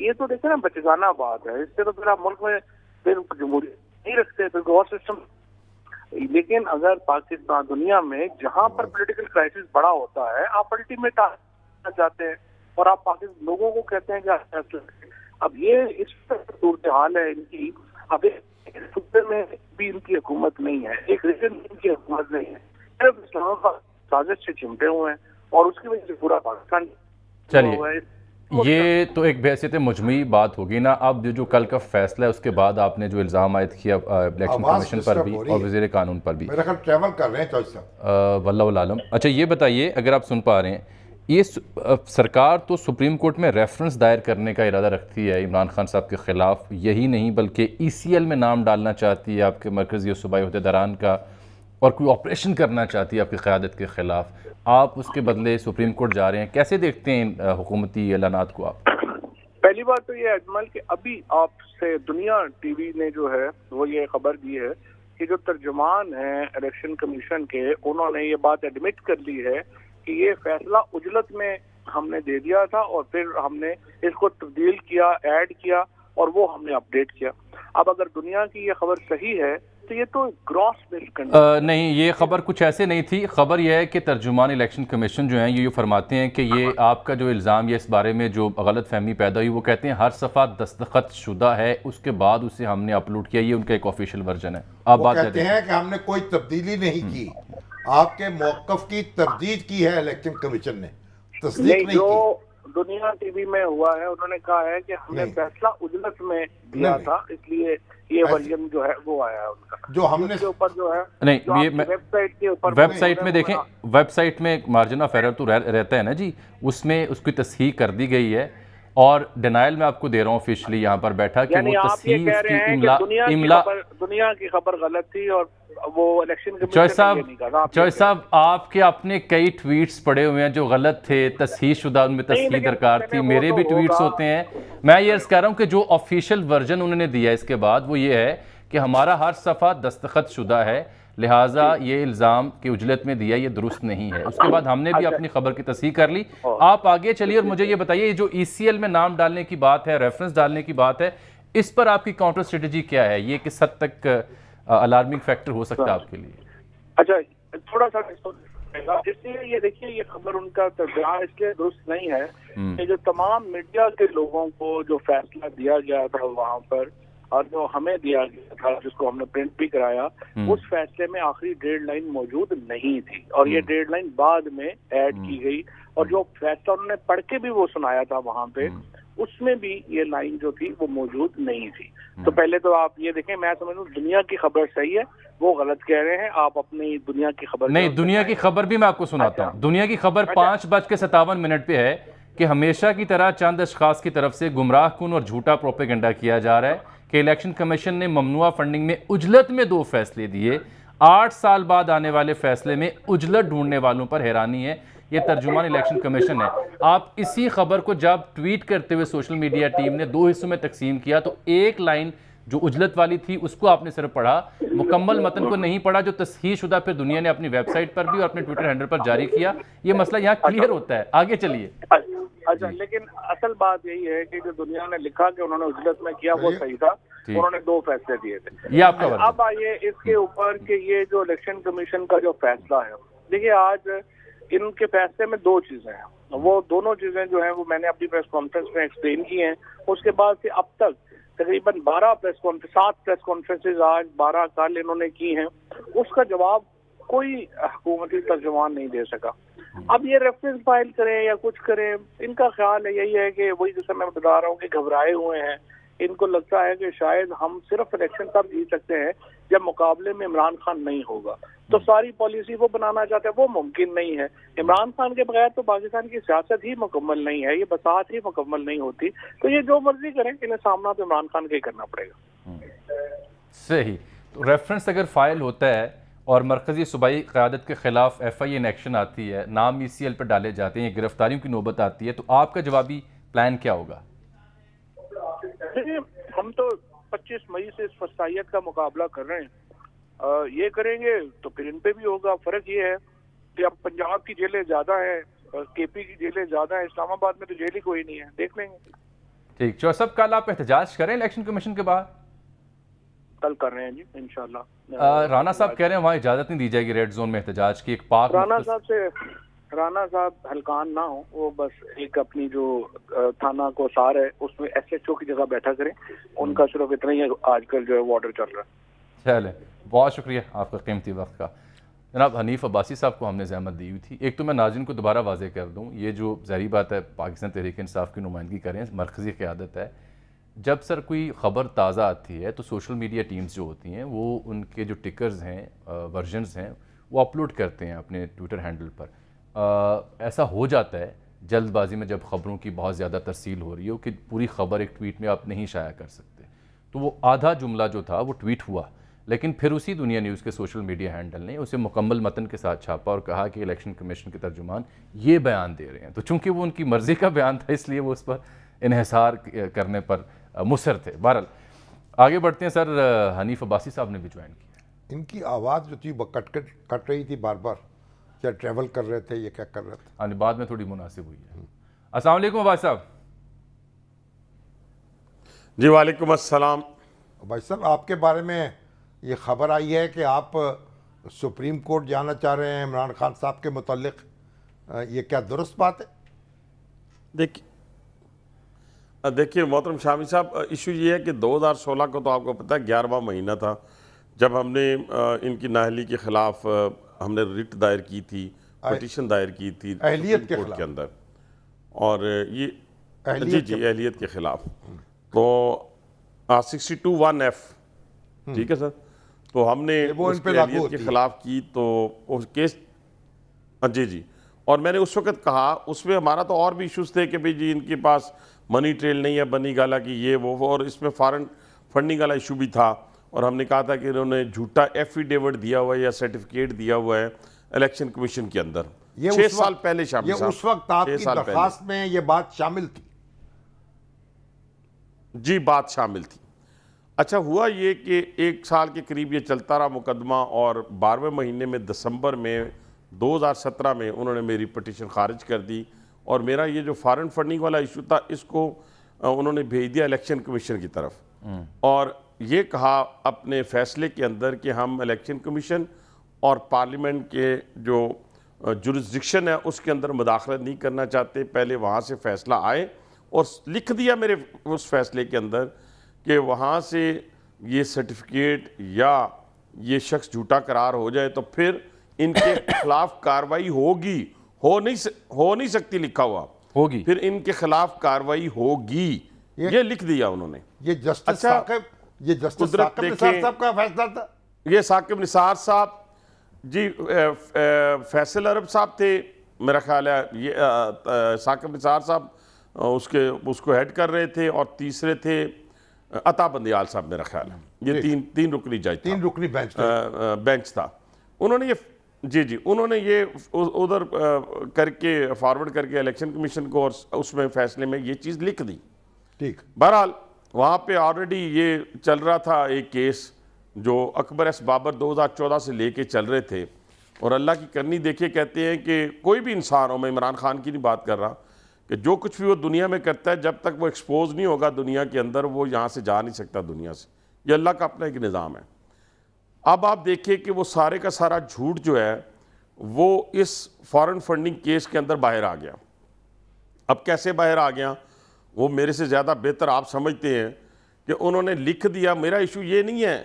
یہ تو دیکھیں نا بچگانہ بات ہے، اس سے تو پھر آپ ملک میں پھر جمہوریت نہیں رکھتے، پھر گور سسٹم. لیکن اگر پاکستان دنیا میں جہاں پر پولیٹیکل کرائسس بڑا ہوتا ہے آپ الٹیمیٹ آنا چاہتے ہیں اور آپ پاکستان لوگوں کو کہتے ہیں کہ اب یہ اس صورتحال ہے ان کی. اب ایک صوبے میں بھی ان کی حکومت نہیں ہے، ایک ریجن میں ان کی حکومت نہیں ہے، صرف اسلام آباد سازش سے چمٹے ہوئے ہیں اور اس کی وجہ سے پورا پاکستان. چلیے یہ تو ایک بحثیت مجموعی بات ہوگی نا. اب جو کل کا فیصلہ ہے اس کے بعد آپ نے جو الزام عائد کیا الیکشن کمیشن پر بھی اور وزیر قانون پر بھی، میرا خیال ٹریول کر رہے ہیں چوہدری صاحب واللہ عالم. اچھا یہ بتائیے اگر آپ سن پا رہے ہیں، یہ سرکار تو سپریم کورٹ میں ریفرنس دائر کرنے کا ارادہ رکھتی ہے عمران خان صاحب کے خلاف، یہی نہیں بلکہ ای سی ایل میں نام ڈالنا چاہتی ہے آپ کے مرکزی اور صوبائی عہدیداران کا، اور کوئی آپریشن کرنا چاہتی ہے آپ کی قیادت کے خلاف. آپ اس کے بدلے سپریم کورٹ جا رہے ہیں، کیسے دیکھتے ہیں حکومتی اعلانات کو آپ؟ پہلی بات تو یہ اجمل کہ ابھی آپ سے دنیا ٹی وی نے جو ہے وہ یہ خبر دی ہے کہ جو ترجمان ہیں الیکشن کمیشن کے، انہوں نے یہ بات ایڈمٹ کر لی ہے کہ یہ فیصلہ عجلت میں ہم نے دے دیا تھا اور پھر ہم نے اس کو تبدیل کیا، ایڈ کیا اور وہ ہم نے اپڈیٹ کیا. اب اگر دنیا کی یہ خبر صحیح ہے تو یہ تو گراس مسکنڈکٹ نہیں، یہ خبر کچھ ایسے نہیں تھی. خبر یہ ہے کہ ترجمان الیکشن کمیشن جو ہیں یہ فرماتے ہیں کہ یہ آپ کا جو الزام یہ اس بارے میں جو غلط فہمی پیدا ہوئی، وہ کہتے ہیں ہر صفحہ دستخط شدہ ہے، اس کے بعد اسے ہم نے اپلوڈ کیا. یہ ان کا ایک آفیشیل ورژن ہے. آپ وہ بات کہتے ہیں کہ ہم نے کوئی تبدیلی نہیں کی، آپ کے موقف کی تردید کی ہے الیکشن کمیشن نے، تصدیق نہیں کی. دنیا ٹی وی میں ہوا ہے، انہوں نے کہا ہے کہ ہم نے فیصلہ اجلت میں دیا تھا، اس لیے یہ ورژن جو ہے وہ آیا ہے ان کا، جو ہم نے اوپر جو ہے نہیں. ویب سائٹ کے اوپر، ویب سائٹ میں دیکھیں، ویب سائٹ میں مارجن آف ایرر تو رہتا ہے نا جی، اس میں اس کی تصحیح کر دی گئی ہے اور ڈینائل میں آپ کو دے رہا ہوں آفیشلی یہاں پر بیٹھا کہ وہ تصحیح اس کی دنیا کی خبر غلط تھی اور وہ الیکشن چوہدری صاحب آپ کے اپنے کئی ٹویٹس پڑے ہوئے ہیں جو غلط تھے، تصحیح شدہ، ان میں تصحیح درکار تھی. میرے بھی ٹویٹس ہوتے ہیں. میں یہ عرض کر رہا ہوں کہ جو آفیشیل ورژن انہوں نے دیا اس کے بعد وہ یہ ہے کہ ہمارا ہر صفحہ دستخط شدہ ہے، لہٰذا یہ الزام کہ اجلت میں دیا یہ درست نہیں ہے. اس کے بعد ہم نے بھی اپنی خبر کی تصحیح کر لی. آپ آگے چلیے اور مجھے یہ بتائیے یہ جو ای سی ایل میں نام ڈالنے کی بات ہے، ریفرنس ڈالنے کی بات ہے، اس پر آپ کی کاؤنٹر اسٹریٹجی کیا ہے؟ یہ کس حد تک الارمنگ فیکٹر ہو سکتا ہے آپ کے لیے؟ اچھا تھوڑا سا اس لیے یہ دیکھیے یہ خبر ان کا ترجمہ اس لیے درست نہیں ہے کہ جو تمام میڈیا کے لوگوں کو جو فیصلہ دیا گیا تھا وہاں پر اور جو ہمیں دیا گیا تھا جس کو ہم نے پرنٹ بھی کرایا، اس فیصلے میں آخری ڈیڈ لائن موجود نہیں تھی اور یہ ڈیڈ لائن بعد میں ایڈ کی گئی، اور جو فیصلہ انہوں نے پڑھ کے بھی وہ سنایا تھا وہاں پہ اس میں بھی یہ لائن جو تھی وہ موجود نہیں تھی. تو پہلے تو آپ یہ دیکھیں، میں سمجھوں دنیا کی خبر صحیح ہے، وہ غلط کہہ رہے ہیں. آپ اپنی دنیا کی خبر نہیں، دنیا کی خبر بھی میں آپ کو سناتا ہوں. دنیا کی خبر 5:57 پہ ہے کہ ہمیشہ کی طرح چند اشخاص کی طرف سے گمراہ کن اور جھوٹا پروپیگنڈا کیا جا رہا ہے کہ الیکشن کمیشن نے ممنوعہ فنڈنگ میں اجلت میں 2 فیصلے دیے. 8 سال بعد آنے والے فیصلے میں اجلت ڈھونڈنے والوں پر حیرانی ہے. یہ ترجمان الیکشن کمیشن ہے. آپ اسی خبر کو جب ٹویٹ کرتے ہوئے سوشل میڈیا ٹیم نے 2 حصوں میں تقسیم کیا تو ایک لائن جو اجلت والی تھی اس کو آپ نے صرف پڑھا، مکمل متن کو نہیں پڑھا، جو تصحیح شدہ پھر دنیا نے اپنی ویب سائٹ پر بھی اور اپنے ٹویٹر ہینڈل پر جاری کیا. یہ مسئلہ یہاں کلیئر ہوتا ہے. آگے چلیے. اچھا لیکن اصل بات یہی ہے کہ جو دنیا نے لکھا کہ انہوں نے اجلت میں کیا وہ صحیح تھا، انہوں نے 2 فیصلے دیے تھے. یہ آپ کا اب آئیے اس کے اوپر کہ یہ جو الیکشن کمیشن کا جو فیصلہ ہے، دیکھیے آج ان کے فیصلے میں 2 چیزیں ہیں. وہ دونوں چیزیں جو ہیں وہ میں نے اپنی پریس کانفرنس میں ایکسپلین کی ہیں. اس کے بعد سے اب تک تقریباً 7 پریس کانفرنسز آج 12 کل انہوں نے کی ہیں. اس کا جواب کوئی حکومتی ترجمان نہیں دے سکا. اب یہ ریفرنس فائل کریں یا کچھ کریں، ان کا خیال ہے یہی ہے کہ وہی جیسے میں بتا رہا ہوں کہ گھبرائے ہوئے ہیں. ان کو لگتا ہے کہ شاید ہم صرف الیکشن تب جیت سکتے ہیں جب مقابلے میں عمران خان نہیں ہوگا. تو ساری پالیسی وہ بنانا چاہتے ہیں، وہ ممکن نہیں ہے. عمران خان کے بغیر تو پاکستان کی سیاست ہی مکمل نہیں ہے، یہ بساط ہی مکمل نہیں ہوتی. تو یہ جو مرضی کریں، انہیں سامنا تو عمران خان کا ہی کرنا پڑے گا. صحیح. تو ریفرنس اگر فائل ہوتا ہے اور مرکزی صوبائی قیادت کے خلاف ایف آئی این ایکشن آتی ہے، نام ای سی ایل پہ ڈالے جاتے ہیں، گرفتاریوں کی نوبت آتی ہے، تو آپ کا جوابی پلان کیا ہوگا؟ ہم تو 25 مئی سے اس فسائیت کا مقابلہ کر رہے ہیں. یہ کریں گے تو پھر ان پہ بھی ہوگا. فرق یہ ہے کہ اب پنجاب کی جیلیں زیادہ ہیں، کے پی کی جیلیں زیادہ ہیں، اسلام آباد میں تو جیل ہی کوئی نہیں ہے. دیکھ لیں گے. ٹھیک چور صاحب، کل آپ احتجاج کریں الیکشن کمیشن کے باہر؟ کل کر رہے ہیں جی انشاءاللہ. رانا صاحب کہہ رہے ہیں وہاں اجازت نہیں دی جائے گی ریڈ زون میں احتجاج کی. ایک پاک رانا صاحب ہلکان نہ ہوں، وہ بس ایک اپنی جو تھانہ کو سار ہے اس میں ایس ایچ او کی جگہ بیٹھا کریں. ان کا صرف اتنا ہی ہے آج کل جو ہے وہ آرڈر چل رہا ہے. چلے، بہت شکریہ آپ کا قیمتی وقت کا. جناب حنیف عباسی صاحب کو ہم نے زحمت دی ہوئی تھی. ایک تو میں ناظرین کو دوبارہ واضح کر دوں، یہ جو ظاہری بات ہے پاکستان تحریک انصاف کی نمائندگی کریں، مرکزی قیادت ہے. جب سر کوئی خبر تازہ آتی ہے تو سوشل میڈیا ٹیمز جو ہوتی ہیں وہ ان کے جو ٹکرز ہیں، ورژنز ہیں، وہ اپلوڈ کرتے ہیں اپنے ٹویٹر ہینڈل پر. ایسا ہو جاتا ہے جلد بازی میں جب خبروں کی بہت زیادہ ترسیل ہو رہی ہو کہ پوری خبر ایک ٹویٹ میں آپ نہیں شائع کر سکتے. تو وہ آدھا جملہ جو تھا وہ ٹویٹ ہوا، لیکن پھر اسی دنیا نیوز کے سوشل میڈیا ہینڈل نے اسے مکمل متن کے ساتھ چھاپا اور کہا کہ الیکشن کمیشن کے ترجمان یہ بیان دے رہے ہیں. تو چونکہ وہ ان کی مرضی کا بیان تھا اس لیے وہ اس پر انحصار کرنے پر مصر تھے. بہرحال آگے بڑھتے ہیں. سر حنیف عباسی صاحب نے بھی جوائن کیا. ان کی آواز جو تھی وہ کٹ رہی تھی بار بار، کیا ٹریول کر رہے تھے، یہ کیا کر رہے تھے؟ ہاں بعد میں تھوڑی مناسب ہوئی ہے. السلام علیکم عباسی صاحب. جی وعلیکم السلام. بھائی صاحب آپ کے بارے میں یہ خبر آئی ہے کہ آپ سپریم کورٹ جانا چاہ رہے ہیں عمران خان صاحب کے متعلق، یہ کیا درست بات ہے؟ دیکھیے محترم شامی صاحب، ایشو یہ ہے کہ 2016 کو تو آپ کو پتہ ہے 11واں مہینہ تھا جب ہم نے ان کی نااہلی کے خلاف ہم نے ریٹ دائر کی تھی، پٹیشن دائر کی تھی اہلیت کے کورٹ کے اندر، اور یہ جی اہلیت کے خلاف. تو 62(1)(f) ٹھیک ہے سر، تو ہم نے اس کے اہلیت کے خلاف کی تو اس کیس جی اور میں نے اس وقت کہا اس میں ہمارا تو اور بھی ایشوز تھے کہ بھئی جی ان کے پاس منی ٹریل نہیں ہے بنی گالا کی یہ وہ، اور اس میں فارن فنڈنگ والا ایشو بھی تھا. اور ہم نے کہا تھا کہ انہوں نے جھوٹا ایفیڈیوٹ دیا ہوا ہے یا سرٹیفکیٹ دیا ہوا ہے الیکشن کمیشن کے اندر 6 سال پہلے. شامی صاحب یہ اس وقت آپ کی درخواست میں یہ بات شامل تھی؟ جی بات شامل تھی. اچھا ہوا یہ کہ 1 سال کے قریب یہ چلتا رہا مقدمہ، اور 12ویں مہینے میں دسمبر میں 2017 میں انہوں نے میری پٹیشن خارج کر دی، اور میرا یہ جو فارن فنڈنگ والا ایشو تھا اس کو انہوں نے بھیج دیا الیکشن کمیشن کی طرف، اور یہ کہا اپنے فیصلے کے اندر کہ ہم الیکشن کمیشن اور پارلیمنٹ کے جو جورسڈکشن ہے اس کے اندر مداخلت نہیں کرنا چاہتے، پہلے وہاں سے فیصلہ آئے. اور لکھ دیا میرے اس فیصلے کے اندر کہ وہاں سے یہ سرٹیفکیٹ یا یہ شخص جھوٹا قرار ہو جائے تو پھر ان کے خلاف کاروائی ہوگی، ہو نہیں سکتی لکھا ہوا ہوگی، پھر ان کے خلاف کاروائی ہوگی، یہ لکھ دیا انہوں نے. یہ جسٹس ثاقب نثار صاحب کا فیصلہ تھا؟ یہ ثاقب نثار صاحب جی فیصل عرب صاحب تھے میرا خیال ہے، یہ ثاقب نثار صاحب اس کو ہیڈ کر رہے تھے، اور تیسرے تھے عطا بندیال صاحب میرا خیال ہے. یہ تین رکنی جج تھا، 3 رکنی بینچ تھا. انہوں نے یہ انہوں نے یہ ادھر کر کے فارورڈ کر کے الیکشن کمیشن کو، اور اس میں فیصلے میں یہ چیز لکھ دی. ٹھیک. بہرحال وہاں پہ آلریڈی یہ چل رہا تھا ایک کیس جو اکبر ایس بابر 2014 سے لے کے چل رہے تھے، اور اللہ کی کرنی دیکھے کہتے ہیں کہ کوئی بھی انسان ہو، میں عمران خان کی نہیں بات کر رہا، کہ جو کچھ بھی وہ دنیا میں کرتا ہے جب تک وہ ایکسپوز نہیں ہوگا دنیا کے اندر وہ یہاں سے جا نہیں سکتا دنیا سے. یہ اللہ کا اپنا ایک نظام ہے. اب آپ دیکھیں کہ وہ سارے کا سارا جھوٹ جو ہے وہ اس فارن فنڈنگ کیس کے اندر باہر آ گیا. اب کیسے باہر آ گیا وہ میرے سے زیادہ بہتر آپ سمجھتے ہیں کہ انہوں نے لکھ دیا. میرا ایشو یہ نہیں ہے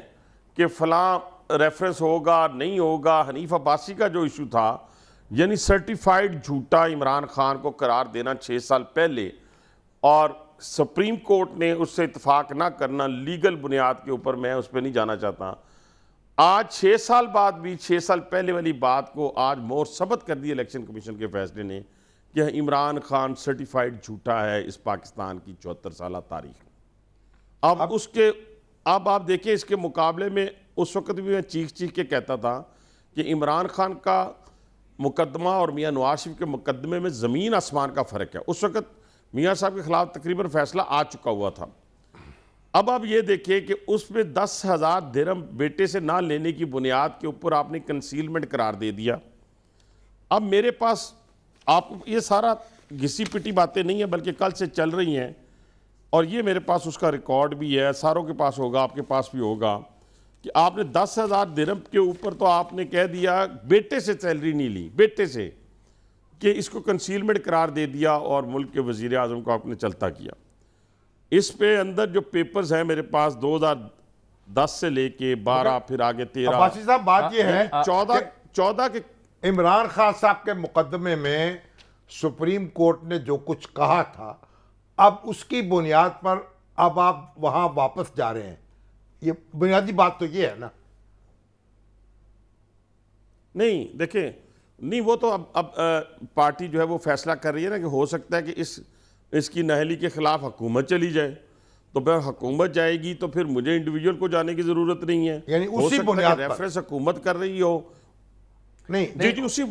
کہ فلاں ریفرنس ہوگا نہیں ہوگا. حنیف عباسی کا جو ایشو تھا یعنی سرٹیفائیڈ جھوٹا عمران خان کو قرار دینا 6 سال پہلے، اور سپریم کورٹ نے اس سے اتفاق نہ کرنا لیگل بنیاد کے اوپر، میں اس پہ نہیں جانا چاہتا. آج 6 سال بعد بھی 6 سال پہلے والی بات کو آج مور ثبت کر دی الیکشن کمیشن کے فیصلے نے کہ عمران خان سرٹیفائیڈ جھوٹا ہے اس پاکستان کی 74 سالہ تاریخ. اب آپ دیکھیں اس کے مقابلے میں اس وقت بھی میں چیخ کے کہتا تھا کہ عمران خان کا مقدمہ اور میاں نواز شریف کے مقدمے میں زمین آسمان کا فرق ہے. اس وقت میاں صاحب کے خلاف تقریباً فیصلہ آ چکا ہوا تھا. اب آپ یہ دیکھیں کہ اس پہ 10,000 درہم بیٹے سے نہ لینے کی بنیاد کے اوپر آپ نے کنسیلمنٹ قرار دے دیا. اب میرے پاس آپ یہ سارا گھسی پٹی باتیں نہیں ہیں بلکہ کل سے چل رہی ہیں اور یہ میرے پاس اس کا ریکارڈ بھی ہے, ساروں کے پاس ہوگا, آپ کے پاس بھی ہوگا, کہ آپ نے 10,000 درہم کے اوپر تو آپ نے کہہ دیا بیٹے سے سیلری نہیں لی, بیٹے سے, کہ اس کو کنسیلمنٹ قرار دے دیا اور ملک کے وزیر اعظم کو آپ نے چلتا کیا. اس پہ اندر جو پیپرز ہیں میرے پاس 2010 سے لے کے 12 پھر آگے 13. عباسی صاحب بات یہ ہے 14 کے عمران خان صاحب کے مقدمے میں سپریم کورٹ نے جو کچھ کہا تھا, اب اس کی بنیاد پر اب آپ وہاں واپس جا رہے ہیں, یہ بنیادی بات تو یہ ہے نا. نہیں دیکھیں, نہیں وہ تو اب پارٹی جو ہے وہ فیصلہ کر رہی ہے نا کہ ہو سکتا ہے کہ اس کی نااہلی کے خلاف حکومت چلی جائے, تو پھر حکومت جائے گی تو پھر مجھے انڈیویجول کو جانے کی ضرورت نہیں ہے, یعنی اسی بنیاد پر ریفرنس حکومت کر رہی ہو. نہیں جی اسی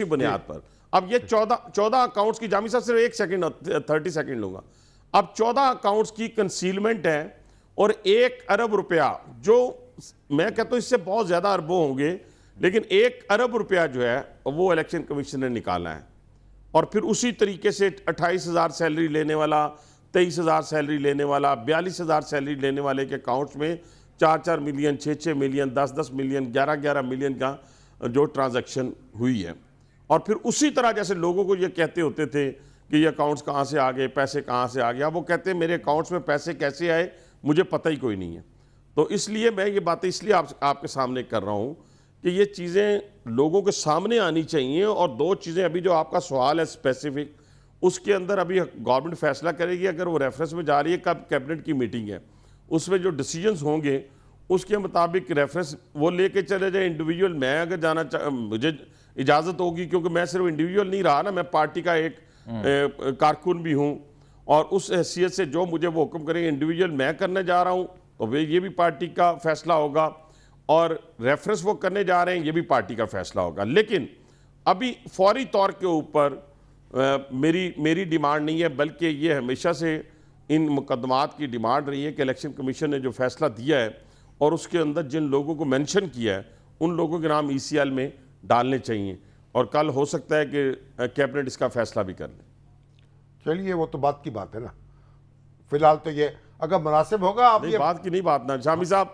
بنیاد پر. اب یہ 14 اکاؤنٹس کی, جامی صاحب صرف 1 سیکنڈ 30 سیکنڈ لوں گا. اب 14 اکاؤنٹس کی کنسیلمنٹ ہے اور 1 ارب روپیہ, جو میں کہتا ہوں اس سے بہت زیادہ اربوں ہوں گے, لیکن 1 ارب روپیہ جو ہے وہ الیکشن کمیشن نے نکالا ہے. اور پھر اسی طریقے سے 28,000 سیلری لینے والا, 23,000 سیلری لینے والا, 42,000 سیلری لینے والے کے اکاؤنٹس میں 4-4 ملین, 6-6 ملین, 10-10 ملین, 11-11 ملین کا جو ٹرانزیکشن ہوئی ہے. اور پھر اسی طرح جیسے لوگوں کو یہ کہتے ہوتے تھے کہ یہ اکاؤنٹس کہاں سے آگئے, پیسے کہاں سے آگئے, اب وہ کہتے ہیں میرے اکاؤنٹس میں پیسے کیسے آئے مجھے پتہ ہی کوئی نہیں ہے. تو اس لیے میں یہ باتیں اس لیے آپ کے سامنے کر رہا ہوں کہ یہ چیزیں لوگوں کے سامنے آنی چاہیے. اور 2 چیزیں ابھی جو آپ کا سوال ہے اسپیسیفک, اس کے اندر ابھی گورنمنٹ فیصلہ کرے گی. اگر وہ ریفرنس میں جا رہی ہے, کب کیبنٹ کی میٹنگ ہے, اس میں جو ڈیسیجنز ہوں گے اس کے مطابق ریفرنس وہ لے کے چلے جائے. انڈیویجول میں اگر جانا مجھے اجازت ہوگی, کیونکہ میں صرف انڈیویجول نہیں رہا نا, میں پارٹی کا ایک کارکن بھی ہوں, اور اس حیثیت سے جو مجھے وہ حکم کریں انڈیویجول میں کرنے جا رہا ہوں تو یہ بھی پارٹی کا فیصلہ ہوگا, اور ریفرنس وہ کرنے جا رہے ہیں یہ بھی پارٹی کا فیصلہ ہوگا. لیکن ابھی فوری طور کے اوپر میری ڈیمانڈ نہیں ہے, بلکہ یہ ہمیشہ سے ان مقدمات کی ڈیمانڈ رہی ہے کہ الیکشن کمیشن نے جو فیصلہ دیا ہے اور اس کے اندر جن لوگوں کو مینشن کیا ہے ان لوگوں کے نام ECL میں ڈالنے چاہیے, اور کل ہو سکتا ہے کہ کیبنٹ اس کا فیصلہ بھی کر لے. چلیے وہ تو بات کی بات ہے نا, فی الحال تو یہ اگر مناسب ہوگا. آپ یہ بات کی نہیں بات نا شامی صاحب,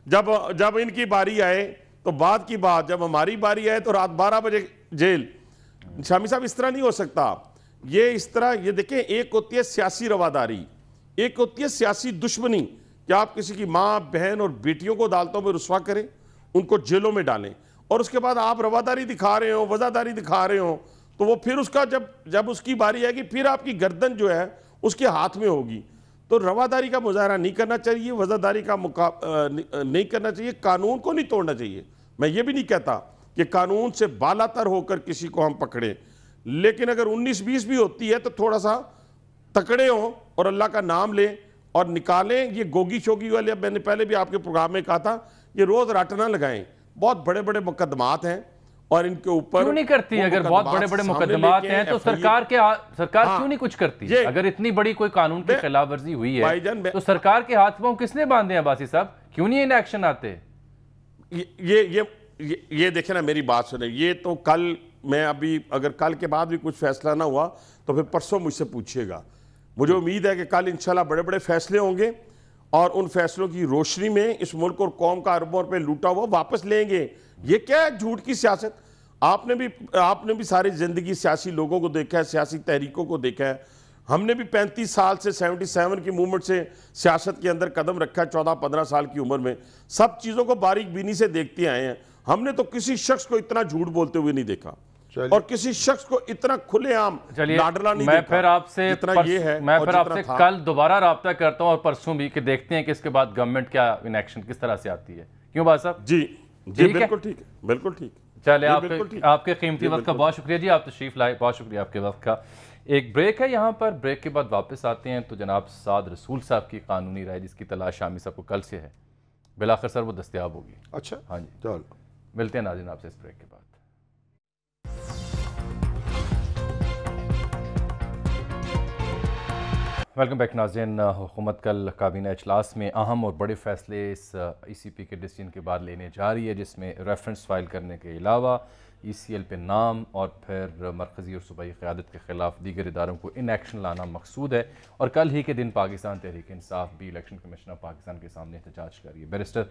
جب ان کی باری آئے تو بات کی بات, جب ہماری باری آئے تو رات 12 بجے جیل. شامی صاحب اس طرح نہیں ہو سکتا. یہ اس طرح, یہ دیکھیں, ایک ہوتی ہے سیاسی رواداری, ایک ہوتی ہے سیاسی دشمنی, کہ آپ کسی کی ماں, بہن اور بیٹیوں کو عدالتوں میں رسوا کریں, ان کو جیلوں میں ڈالیں, اور اس کے بعد آپ رواداری دکھا رہے ہوں, وفاداری دکھا رہے ہوں, تو وہ پھر اس کا جب اس کی باری آئے گی پھر آپ کی گردن جو ہے اس کے ہاتھ میں ہوگی. تو رواداری کا مظاہرہ نہیں کرنا چاہیے, وفاداری کا نہیں کرنا چاہیے, قانون کو نہیں توڑنا چاہیے. میں یہ بھی نہیں کہتا کہ قانون سے بالا تر ہو کر کسی کو ہم پکڑیں, لیکن اگر 19-20 بھی ہوتی ہے تو تھوڑا سا تکڑے ہوں اور اللہ کا نام لیں اور نکالیں. یہ گوگی شوگی والے, میں نے پہلے بھی آپ کے پروگرام میں کہا تھا, یہ روز رٹ نہ لگائیں. بہت بڑے بڑے مقدمات ہیں اور ان کے اوپر کیوں نہیں کرتی؟ اگر بہت بڑے بڑے مقدمات ہیں تو سرکار کیوں نہیں کچھ کرتی؟ اگر اتنی بڑی کوئی قانون کی خلاف ورزی ہوئی ہے تو سرکار کے ہاتھ پاؤں کس نے باندھے ہیں عباسی صاحب؟ کیوں نہیں ان ایکشن آتے؟ یہ دیکھیں نا, میری بات سنیں, یہ تو کل میں ابھی اگر کل کے بعد بھی کچھ فیصلہ نہ ہوا تو پھر پرسوں مجھ سے پوچھیے گا. مجھے امید ہے کہ کل انشاءاللہ بڑے بڑے فیصلے ہوں گے اور ان فیصلوں کی روشنی میں اس ملک اور قوم کا اربوں روپے لوٹا ہوا واپس لیں گے. یہ کیا ہے جھوٹ کی سیاست؟ آپ نے بھی ساری زندگی سیاسی لوگوں کو دیکھا ہے, سیاسی تحریکوں کو دیکھا ہے. ہم نے بھی 35 سال سے 77 کی موومنٹ سے سیاست کے اندر قدم رکھا ہے, 14-15 سال کی عمر میں. سب چیزوں کو باریک بینی سے دیکھتے آئے ہیں. ہم نے تو کسی شخص کو اتنا جھوٹ بولتے ہوئے نہیں دیکھا اور کسی شخص کو اتنا کھلے عام لاڈلا نہیں دیکھا. میں پھر آپ سے کل دوبارہ رابطہ کرتا ہوں اور پرسوں بھی, کہ دیکھتے ہیں کہ اس کے بعد گورنمنٹ کیا ان ایکشن کس طرح سے آتی ہے. کیوں بات صاحب؟ جی بالکل ٹھیک ہے, بالکل ٹھیک. چلے, آپ کے قیمتی وقت کا بہت شکریہ جی, آپ تشریف لائے, بہت شکریہ آپ کے وقت کا. ایک بریک ہے یہاں پر, بریک کے بعد واپس آتے ہیں تو جناب سعد رسول صاحب کی قانونی رائے جس کی تلاش شامی صاحب کو کل سے ہے, بلاخر سر وہ دستیاب ہوگی. اچھا, ہاں جی, چلو ملتے ہیں ناظرین آپ سے اس بریک کے بعد. ویلکم بیک ناظرین. حکومت کل کابینہ اجلاس میں اہم اور بڑے فیصلے اس ECP کے ڈیسیجن کے بعد لینے جا رہی ہے, جس میں ریفرنس فائل کرنے کے علاوہ ECL پہ نام اور پھر مرکزی اور صوبائی قیادت کے خلاف دیگر اداروں کو ان ایکشن لانا مقصود ہے، اور کل ہی کے دن پاکستان تحریک انصاف بھی الیکشن کمیشن آف پاکستان کے سامنے احتجاج کر رہی ہے۔ بیرسٹر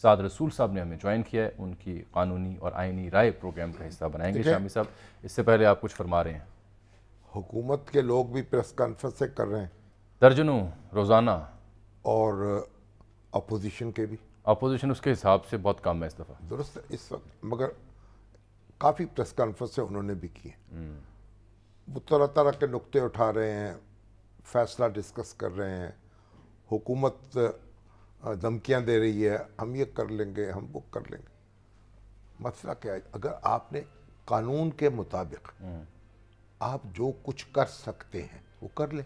سعد رسول صاحب نے ہمیں جوائن کیا ہے، ان کی قانونی اور آئینی رائے پروگرام کا حصہ بنائیں گے۔ شامی صاحب، اس سے پہلے آپ کچھ فرما رہے ہیں۔ حکومت کے لوگ بھی پریس کانفرنس کر رہے ہیں، درجنوں روزانہ، اور اپوزیشن کے بھی۔ اپوزیشن اس کے حساب سے بہت کم ہے اس دفعہ، درست ہے اس وقت، مگر کافی پریس کانفرنس انہوں نے بھی کی ہیں۔ وہ طرح طرح کے نقطے اٹھا رہے ہیں، فیصلہ ڈسکس کر رہے ہیں۔ حکومت دھمکیاں دے رہی ہے، ہم یہ کر لیں گے، ہم وہ کر لیں گے۔ مسئلہ کیا ہے؟ اگر آپ نے قانون کے مطابق آپ جو کچھ کر سکتے ہیں وہ کر لیں،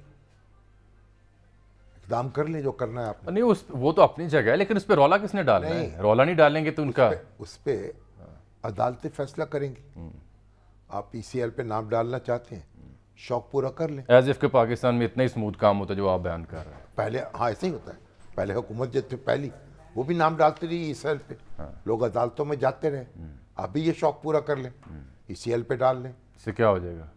اقدام کر لیں جو کرنا ہے آپ نے۔ نہیں، وہ تو اپنی جگہ ہے، لیکن اس پہ رولا کس نے ڈالنا ہے؟ رولا نہیں ڈالیں گے تو ان کا اس پہ عدالتیں فیصلہ کریں گی۔ آپ ECL پہ نام ڈالنا چاہتے ہیں، شوق پورا کر لیں۔ ایز اف کہ پاکستان میں اتنا ہی سموتھ کام ہوتا ہے جو آپ بیان کر رہے ہیں۔ پہلے ہاں ایسے ہی ہوتا ہے، پہلے حکومت جو تھی پہلی وہ بھی نام ڈالتی رہی ECL پہ، لوگ عدالتوں میں جاتے رہے۔ آپ بھی یہ شوق پورا کر لیں، ECL پہ ڈال لیں، اس سے کیا ہو جائے گا؟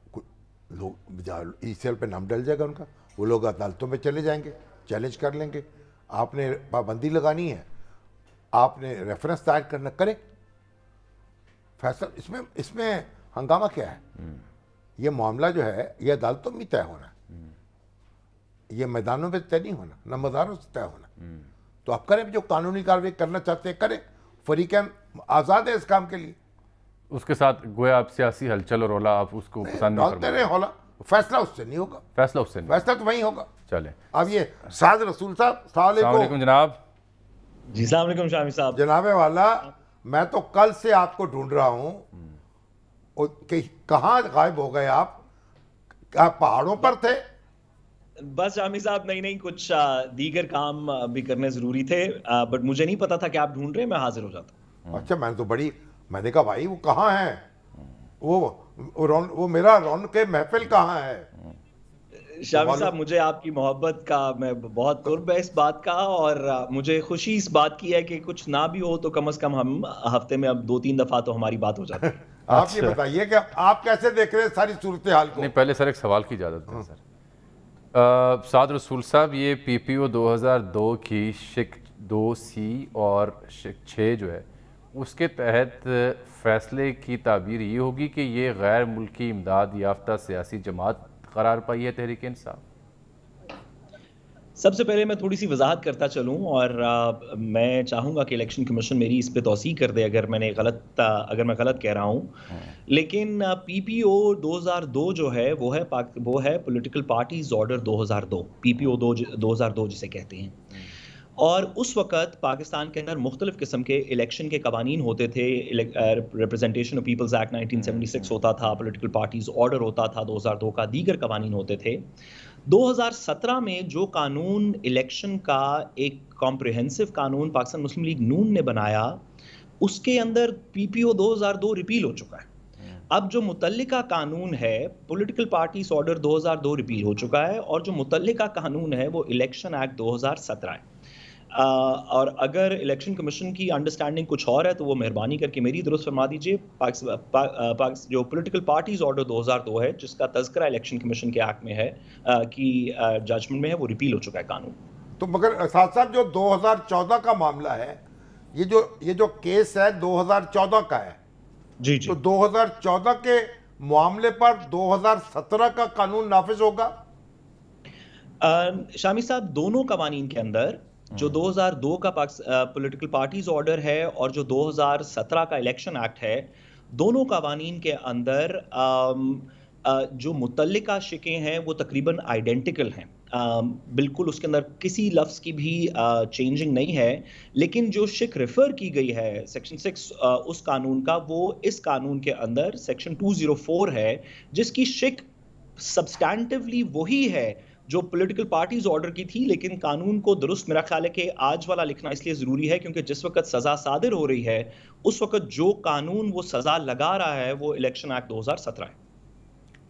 لوگ ECL پہ نام ڈل جائے گا ان کا، وہ لوگ عدالتوں میں چلے جائیں گے، چیلنج کر لیں گے۔ آپ نے پابندی لگانی ہے، آپ نے ریفرنس دائر کرنا، کریں فیصلہ۔ اس میں ہنگامہ کیا ہے؟ یہ معاملہ جو ہے یہ عدالتوں میں طے ہونا ہے، یہ میدانوں میں طے نہیں ہونا، نہ مداروں سے طے ہونا۔ تو آپ کریں، جو قانونی کارروائی کرنا چاہتے ہیں کریں، فریقین آزاد ہے اس کام کے لیے۔ اس کے ساتھ گویا آپ سیاسی ہلچل اور رولا آپ اس کو پسند نہیں ڈالتے رہے ہولا، فیصلہ اس سے نہیں ہوگا، فیصلہ اس سے نہیں، فیصلہ تو وہیں ہوگا۔ چلیں۔ اب یہ سعد رسول صاحب، السلام السلام علیکم جناب۔ جی السلام علیکم شامی صاحب۔ جناب والا، میں تو کل سے آپ کو ڈھونڈ رہا ہوں کہ کہاں غائب ہو گئے آپ؟ کیا پہاڑوں پر تھے؟ بس شامی صاحب نہیں کچھ دیگر کام بھی کرنے ضروری تھے، بٹ مجھے نہیں پتا تھا کہ آپ ڈھونڈ رہے ہیں، میں حاضر ہو جاتا۔ اچھا، میں نے کہا بھائی وہ کہاں ہیں، وہ میرا رونق محفل کہاں ہے؟ شامی صاحب، مجھے آپ کی محبت کا میں بہت قرب ہے اس بات کا، اور مجھے خوشی اس بات کی ہے کہ کچھ نہ بھی ہو تو کم از کم ہم ہفتے میں اب 2-3 دفعہ تو ہماری بات ہو جاتی ہے۔ آپ یہ بتائیے کہ آپ کیسے دیکھ رہے ہیں ساری صورتحال کو؟ نہیں، پہلے سر ایک سوال کی اجازت دیں سر۔ سعد رسول صاحب، یہ PPO 2002 کی شک 2C اور شک 6 جو ہے اس کے تحت فیصلے کی تعبیر یہ ہوگی کہ یہ غیر ملکی امداد یافتہ سیاسی جماعت قرار پائی ہے تحریک انصاف؟ سب سے پہلے میں تھوڑی سی وضاحت کرتا چلوں، اور میں چاہوں گا کہ الیکشن کمیشن میری اس پہ توثیق کر دے اگر میں غلط کہہ رہا ہوں۔ لیکن PPO 2002 جو ہے وہ ہے پولیٹیکل پارٹیز آرڈر 2002، PPO 2002 جسے کہتے ہیں۔ اور اس وقت پاکستان کے اندر مختلف قسم کے الیکشن کے قوانین ہوتے تھے، ریپرزنٹیشن آف پیپلز ایکٹ 1976 ہوتا تھا، پولیٹیکل پارٹیز آرڈر ہوتا تھا 2002 کا، دیگر قوانین ہوتے تھے۔ 2017 میں جو قانون الیکشن کا ایک کمپریہنسو قانون پاکستان مسلم لیگ نون نے بنایا، اس کے اندر PPO 2002 ریپیل ہو چکا ہے۔ اب جو متعلقہ قانون ہے پولیٹیکل پارٹیز آرڈر 2002 ریپیل ہو چکا ہے، اور جو متعلقہ قانون ہے وہ الیکشن ایکٹ 2017 ہے۔ اور اگر الیکشن کمیشن کی انڈرسٹینڈنگ کچھ اور ہے تو وہ مہربانی کر کے میری درست فرما دیجیے۔ جو پولیٹیکل پارٹیز آرڈر 2002 ہے جس کا تذکرہ الیکشن کمیشن کے ایکٹ میں ہے کی ججمنٹ میں ہے، وہ ریپیل ہو چکا ہے قانون۔ تو مگر صاحب جو 2014 کا معاملہ ہے، یہ جو کیس ہے 2014 کا ہے، جی تو 2014 کے معاملے پر 2017 کا قانون نافذ ہوگا؟ شامی صاحب، دونوں قوانین کے اندر جو 2002 کا پولیٹیکل پارٹیز آرڈر ہے اور جو 2017 کا الیکشن ایکٹ ہے، دونوں قوانین کے اندر جو متعلقہ شکیں ہیں وہ تقریباً آئیڈینٹیکل ہیں، بالکل اس کے اندر کسی لفظ کی بھی چینجنگ نہیں ہے۔ لیکن جو شک ریفر کی گئی ہے سیکشن 6 اس قانون کا، وہ اس قانون کے اندر سیکشن 204 ہے، جس کی شک سبسٹینٹیولی وہی ہے جو پولیٹیکل پارٹیز آرڈر کی تھی۔ لیکن قانون کو درست میرا خیال ہے کہ آج والا لکھنا اس لیے ضروری ہے کیونکہ جس وقت سزا صادر ہو رہی ہے اس وقت جو قانون وہ سزا لگا رہا ہے وہ الیکشن ایکٹ 2017 ہے۔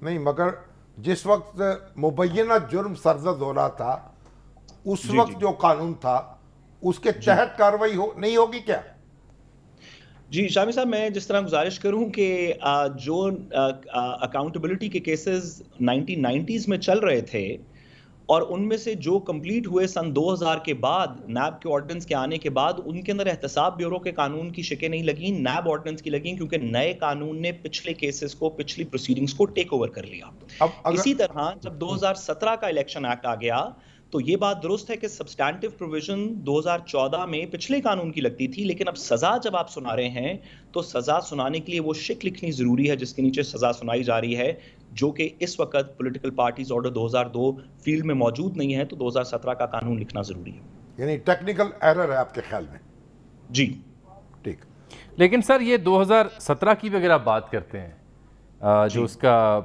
نہیں، مگر جس وقت مبینہ جرم سرزد ہو رہا تھا اس وقت جو قانون تھا اس کے تحت کارروائی نہیں ہوگی کیا؟ جی شامی صاحب، میں جس طرح گزارش کروں کہ جو اکاؤنٹیبلٹی کے کیسز 1990s میں چل رہے تھے اور ان میں سے جو کمپلیٹ ہوئے سن 2000 کے بعد نیب کے آرڈیننس کے آنے کے بعد، ان کے اندر احتساب بیورو کے قانون کی شکیں نہیں لگیں، نیب آرڈیننس کی لگیں، کیونکہ نئے قانون نے پچھلے کیسز کو، پچھلی پروسیڈنگز کو ٹیک اوور کر لیا۔ اسی طرح جب 2017 کا الیکشن ایکٹ آ گیا تو یہ بات درست ہے کہ سبسٹینٹیو پروویژن 2014 میں پچھلے قانون کی لگتی تھی، لیکن اب سزا جب آپ سنا رہے ہیں تو سزا سنانے کے لیے وہ شک لکھنی ضروری ہے جس کے نیچے سزا سنائی جا رہی ہے، جو کہ اس وقت پولیٹیکل پارٹیز آرڈر 2002 فیلڈ میں موجود نہیں ہے، تو 2017 کا قانون لکھنا ضروری ہے۔ یعنی ٹیکنیکل ایرر ہے آپ کے خیال میں؟ جی ٹھیک۔ لیکن سر یہ 2017 کی بھی اگر آپ بات کرتے ہیں جو اس کا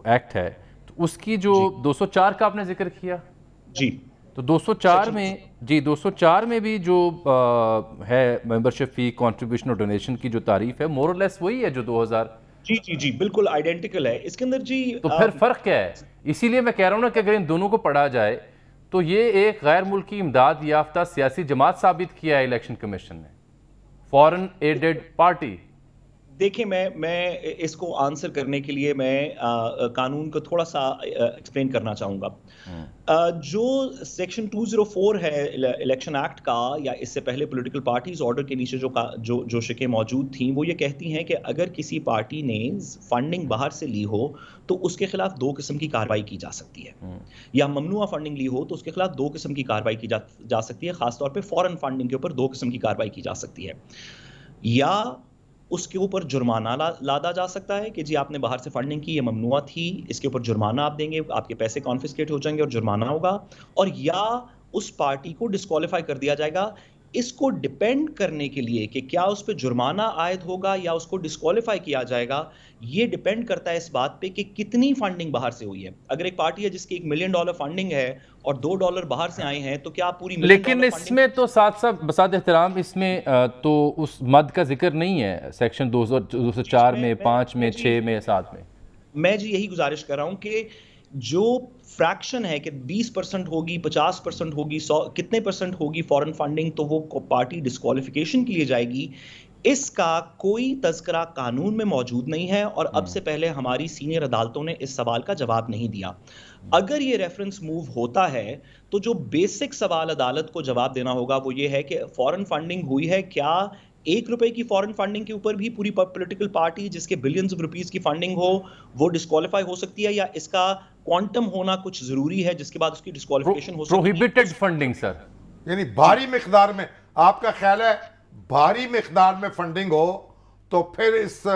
ایکٹ ہے، تو اس کی جو 204 کا آپ نے ذکر کیا، جی تو 204 میں بھی جو ہے ممبرشپ فی، کنٹریبیوشن اور ڈونیشن کی جو تعریف ہے، مور اور لیس وہی ہے جو 2000۔ جی بالکل آئیڈینٹیکل ہے اس کے اندر۔ جی تو پھر فرق کیا ہے؟ اسی لیے میں کہہ رہا ہوں نا کہ اگر ان دونوں کو پڑھا جائے تو یہ ایک غیر ملکی امداد یافتہ سیاسی جماعت ثابت کیا ہے الیکشن کمیشن نے، فورن ایڈڈ پارٹی۔ دیکھیں میں اس کو آنسر کرنے کے لیے میں قانون کو تھوڑا سا ایکسپلین کرنا چاہوں گا۔ جو سیکشن 204 ہے الیکشن ایکٹ کا، یا اس سے پہلے پولیٹیکل پارٹیز آرڈر کے نیچے جو شکیں موجود تھیں، وہ یہ کہتی ہیں کہ اگر کسی پارٹی نے فنڈنگ باہر سے لی ہو تو اس کے خلاف 2 قسم کی کارروائی کی جا سکتی ہے، یا ممنوعہ فنڈنگ لی ہو تو اس کے خلاف 2 قسم کی کارروائی کی جا سکتی ہے۔ خاص طور پہ فورن فنڈنگ کے اوپر 2 قسم کی کارروائی کی جا سکتی ہے، یا اس کے اوپر جرمانہ لادا جا سکتا ہے کہ جی آپ نے باہر سے فنڈنگ کی، یہ ممنوع تھی، اس کے اوپر جرمانہ آپ دیں گے، آپ کے پیسے کانفسکیٹ ہو جائیں گے اور جرمانہ ہوگا، اور یا اس پارٹی کو ڈسکوالیفائی کر دیا جائے گا۔ اس کو ڈیپینڈ کرنے کے لیے کہ کیا اس پہ جرمانہ عائد ہوگا یا اس کو ڈسکوالیفائی کیا جائے گا، یہ ڈیپینڈ کرتا ہے اس بات پہ کہ کتنی فنڈنگ باہر سے ہوئی ہے۔ اگر ایک پارٹی ہے جس کی $1 ملین فنڈنگ ہے اور $2 باہر سے آئے ہیں تو کیا پوری $1 ملین؟ لیکن اس میں تو ساتھ بساط احترام اس میں تو اس مد کا ذکر نہیں ہے سیکشن 204 میں، 5 میں، 6 میں، 7 میں۔ میں جی یہی گزارش کر رہا ہوں کہ جو فریکشن ہے کہ 20% ہوگی، 50% ہوگی، 100 کتنے % ہوگی فورن فنڈنگ، تو وہ پارٹی ڈسکوالیفیکیشن کے لیے جائے گی، اس کا کوئی تذکرہ قانون میں موجود نہیں ہے، اور اب سے پہلے ہماری سینئر عدالتوں نے اس سوال کا جواب نہیں دیا۔ اگر یہ ریفرنس موو ہوتا ہے تو جو بیسک سوال عدالت کو جواب دینا ہوگا وہ یہ ہے کہ فورن فنڈنگ ہوئی ہے، کیا $1 کی فورن فنڈنگ کے اوپر بھی پوری پولیٹیکل پارٹی جس کے بلینز آف روپیز کی فنڈنگ ہو وہ ڈسکوالیفائی ہو سکتی ہے، یا اس کا کوانٹم ہونا کچھ ضروری ہے جس کے بعد اس کی ڈسکوالیفیکیشن ہو سکتی ہے؟ پروہیبٹڈ فنڈنگ سر، یعنی بھاری مقدار میں، آپ کا خیال ہے بھاری مقدار میں فنڈنگ ہو تو پھر اس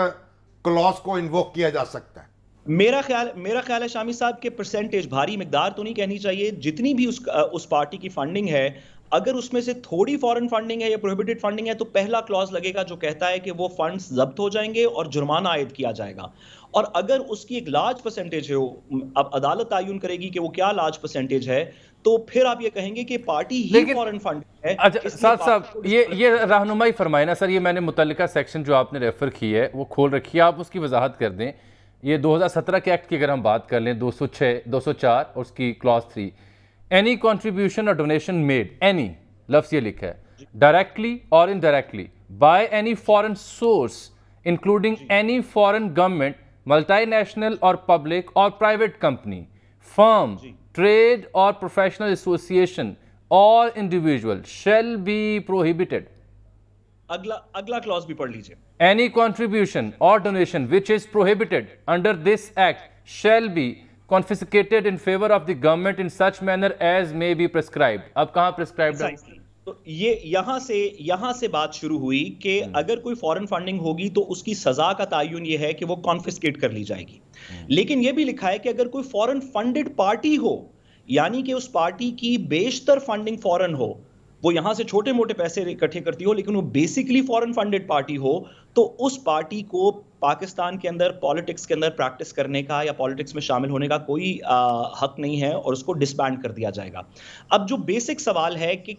کلاس کو انووک کیا جا سکتا ہے؟ میرا خیال ہے شامی صاحب کے پرسنٹیج، بھاری مقدار تو نہیں کہنی چاہیے، جتنی بھی اس پارٹی کی فنڈنگ ہے، اگر اس میں سے تھوڑی فورن فنڈنگ ہے یا پروہیبٹڈ فنڈنگ ہے تو پہلا کلاز لگے گا جو کہتا ہے کہ وہ فنڈز ضبط ہو جائیں گے اور جرمانہ عائد کیا جائے گا۔ اور اگر اس کی ایک لارج پرسنٹیج ہے، اب عدالت تعین کرے گی کہ وہ کیا لارج پرسنٹیج ہے، تو پھر آپ یہ کہیں گے کہ پارٹی ہی فورن فنڈ ہے۔ صاحب یہ رہنمائی فرمائے نا سر، یہ میں نے متعلقہ سیکشن جو آپ نے ریفر کی ہے وہ کھول رکھی ہے، آپ اس کی وضاحت کر دیں۔ یہ 2017 کے ایکٹ کی اگر ہم بات کر لیں، 206، 204 اور اس کی کلاس 3، اینی کنٹریبیوشن اور ڈونیشن میڈ، اینی لفظ یہ لکھا ہے، ڈائریکٹلی اور indirectly by any foreign source including any foreign government, multi national اور پبلک اور پرائیویٹ کمپنی، فرم، ٹریڈ اور پروفیشنل ایسوسیشن اور انڈیویجول شیل بی پروہیبٹڈ۔ اگلا کلاس بھی پڑھ لیجئے۔ Any contribution or donation which is prohibited under this act shall be confiscated in favor of the government in such manner as may be prescribed۔ اب کہاں prescribed ہے؟ تو یہ یہاں سے بات شروع ہوئی کہ اگر کوئی فورن فنڈنگ ہوگی تو اس کی سزا کا تعین یہ ہے کہ وہ کانفسکیٹ کر لی جائے گی، لیکن یہ بھی لکھا ہے کہ اگر کوئی فورن فنڈڈ پارٹی ہو، یعنی کہ اس پارٹی کی بیشتر فنڈنگ فورن ہو، وہ یہاں سے چھوٹے موٹے پیسے اکٹھے کرتی ہو لیکن وہ بیسیکلی فورن فنڈڈ پارٹی ہو، تو اس پارٹی کو پاکستان کے اندر پالیٹکس کے اندر پریکٹس کرنے کا یا پالیٹکس میں شامل ہونے کا کوئی حق نہیں ہے اور اس کو ڈسبینڈ کر دیا جائے گا۔ اب جو بیسک سوال ہے کہ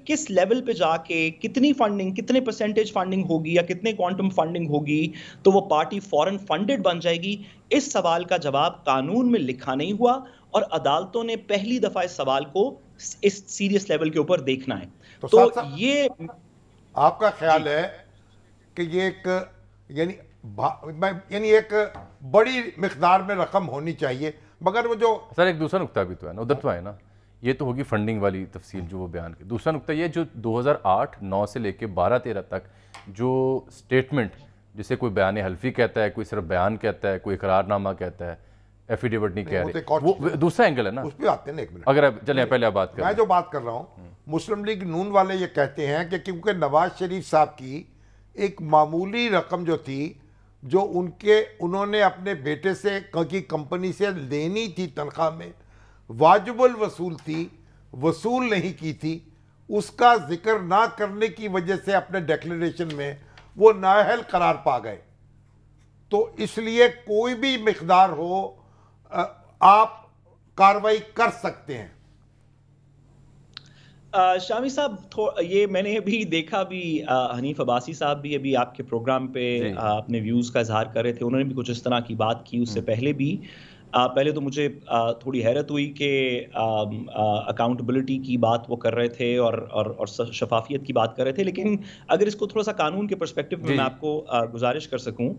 کس لیول پہ جا کے کتنی فنڈنگ، کتنے پرسنٹیج فنڈنگ ہوگی یا کتنے کوانٹم فنڈنگ ہوگی تو وہ پارٹی فورن فنڈڈ بن جائے گی، اس سوال کا جواب قانون میں لکھا نہیں ہوا، اور عدالتوں نے پہلی دفعہ اس سوال کو اس سیریس لیول کے اوپر دیکھنا ہے۔ تو یہ آپ کا خیال ہے کہ یہ ایک یعنی ایک بڑی مقدار میں رقم ہونی چاہیے، مگر وہ جو سر ایک دوسرا نقطہ بھی تو ہے نا، ادھر تو ہے نا، یہ تو ہوگی فنڈنگ والی تفصیل جو وہ بیان کی. دوسرا نقطہ یہ جو 2008-9 سے لے کے 12-13 تک جو سٹیٹمنٹ جسے کوئی بیان حلفی کہتا ہے، کوئی صرف بیان کہتا ہے، کوئی اقرار نامہ کہتا ہے، ایفیڈیوٹ نہیں کہہ رہے، وہ دوسرا اینگل ہے نا. اس پہ آتے ہیں. ایک منٹ اگر چلیں پہلے آپ بات کریں. میں جو بات کر رہا ہوں، مسلم لیگ نون والے یہ کہتے ہیں کہ کیونکہ نواز شریف صاحب کی ایک معمولی رقم جو تھی جو انہوں نے اپنے بیٹے سے کی کمپنی سے لینی تھی تنخواہ میں، واجب الوصول تھی، وصول نہیں کی تھی، اس کا ذکر نہ کرنے کی وجہ سے اپنے ڈیکلیریشن میں وہ نااہل قرار پا گئے. تو اس لیے کوئی بھی مقدار ہو آپ کاروائی کر سکتے ہیں. شامی صاحب یہ میں نے بھی دیکھا بھی، حنیف عباسی صاحب بھی ابھی آپ کے پروگرام پہ اپنے ویوز کا اظہار کر رہے تھے، انہوں نے بھی کچھ اس طرح کی بات کی. اس سے پہلے بھی پہلے تو مجھے تھوڑی حیرت ہوئی کہ اکاؤنٹیبلٹی کی بات وہ کر رہے تھے اور شفافیت کی بات کر رہے تھے، لیکن اگر اس کو تھوڑا سا قانون کے پرسپیکٹو میں آپ کو گزارش کر سکوں،